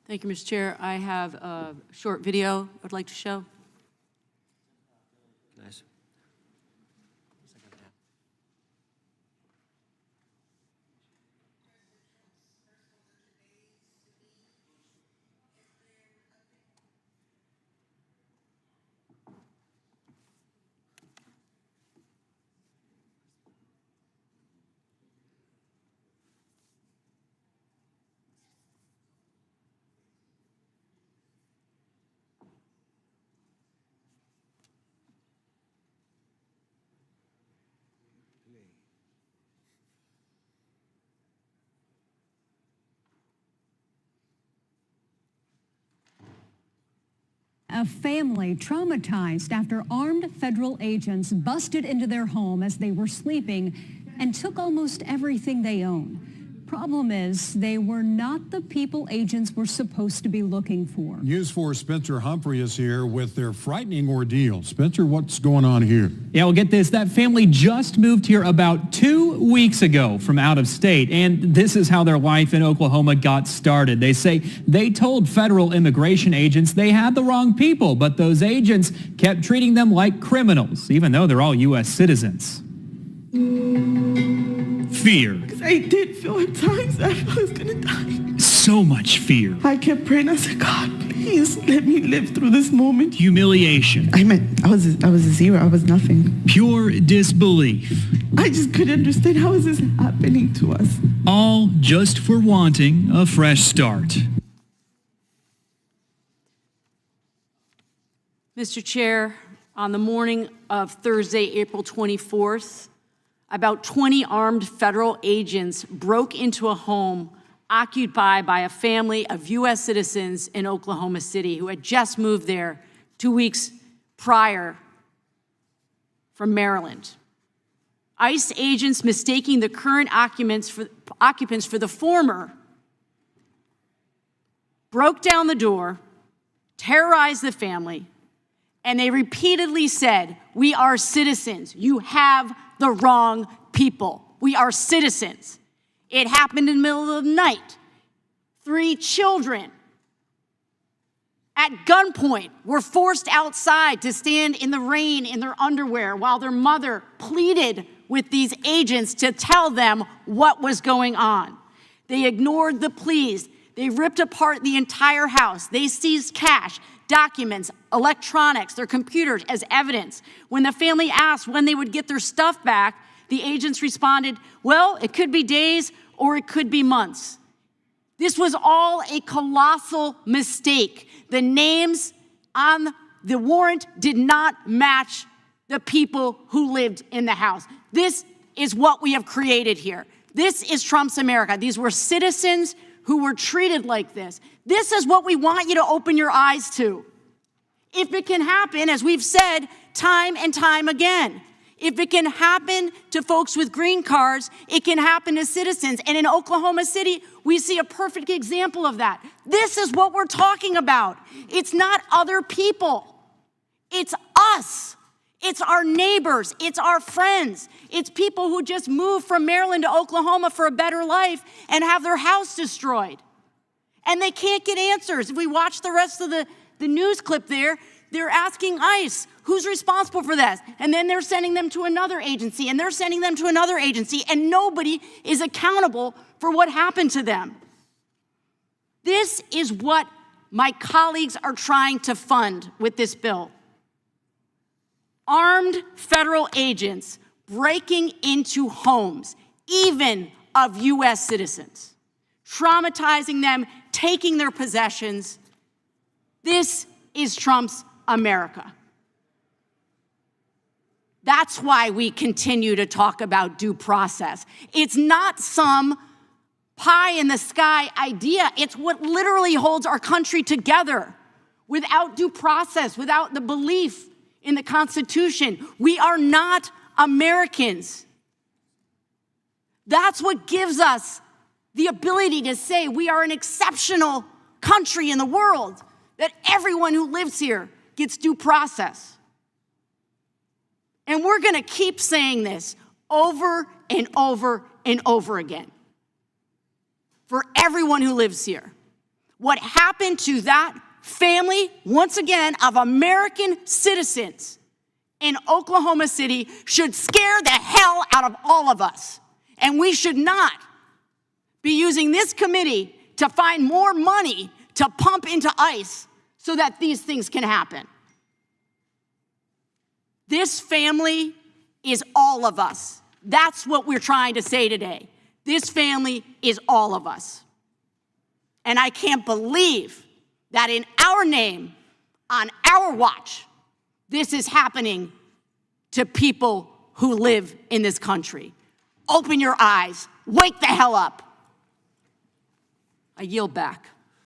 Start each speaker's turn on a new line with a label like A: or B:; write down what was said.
A: Thank you, Mr. Chair. I have a short video I'd like to show.
B: Nice.
C: A family traumatized after armed federal agents busted into their home as they were sleeping and took almost everything they own. Problem is, they were not the people agents were supposed to be looking for.
D: News 4's Spencer Humphrey is here with their frightening ordeal. Spencer, what's going on here?
E: Yeah, well, get this. That family just moved here about 2 weeks ago from out of state, and this is how their life in Oklahoma got started. They say they told federal immigration agents they had the wrong people, but those agents kept treating them like criminals, even though they're all U.S. citizens. Fear.
F: I did feel at times I felt I was gonna die.
E: So much fear.
F: I kept praying. I said, God, please let me live through this moment.
E: Humiliation.
F: I was a zero. I was nothing.
E: Pure disbelief.
F: I just couldn't understand how is this happening to us.
E: All just for wanting a fresh start.
A: Mr. Chair, on the morning of Thursday, April 24th, about 20 armed federal agents broke into a home occupied by a family of U.S. citizens in Oklahoma City who had just moved there 2 weeks prior from Maryland. ICE agents, mistaking the current occupants for the former, broke down the door, terrorized the family, and they repeatedly said, "We are citizens. You have the wrong people. We are citizens." It happened in the middle of the night. 3 children at gunpoint were forced outside to stand in the rain in their underwear while their mother pleaded with these agents to tell them what was going on. They ignored the pleas. They ripped apart the entire house. They seized cash, documents, electronics, their computers as evidence. When the family asked when they would get their stuff back, the agents responded, "Well, it could be days or it could be months." This was all a colossal mistake. The names on the warrant did not match the people who lived in the house. This is what we have created here. This is Trump's America. These were citizens who were treated like this. This is what we want you to open your eyes to. If it can happen, as we've said time and time again, if it can happen to folks with green cards, it can happen to citizens. And in Oklahoma City, we see a perfect example of that. This is what we're talking about. It's not other people. It's us. It's our neighbors. It's our friends. It's people who just moved from Maryland to Oklahoma for a better life and have their house destroyed. And they can't get answers. If we watch the rest of the news clip there, they're asking ICE, who's responsible for this? And then they're sending them to another agency, and they're sending them to another agency, and nobody is accountable for what happened to them. This is what my colleagues are trying to fund with this bill. Armed federal agents breaking into homes, even of U.S. citizens, traumatizing them, taking their possessions. This is Trump's America. That's why we continue to talk about due process. It's not some pie in the sky idea. It's what literally holds our country together. Without due process, without the belief in the Constitution, we are not Americans. That's what gives us the ability to say we are an exceptional country in the world, that everyone who lives here gets due process. And we're going to keep saying this over and over and over again for everyone who lives here. What happened to that family, once again, of American citizens in Oklahoma City should scare the hell out of all of us. And we should not be using this committee to find more money to pump into ICE so that these things can happen. This family is all of us. That's what we're trying to say today. This family is all of us. And I can't believe that in our name, on our watch, this is happening to people who live in this country. Open your eyes. Wake the hell up. I yield back.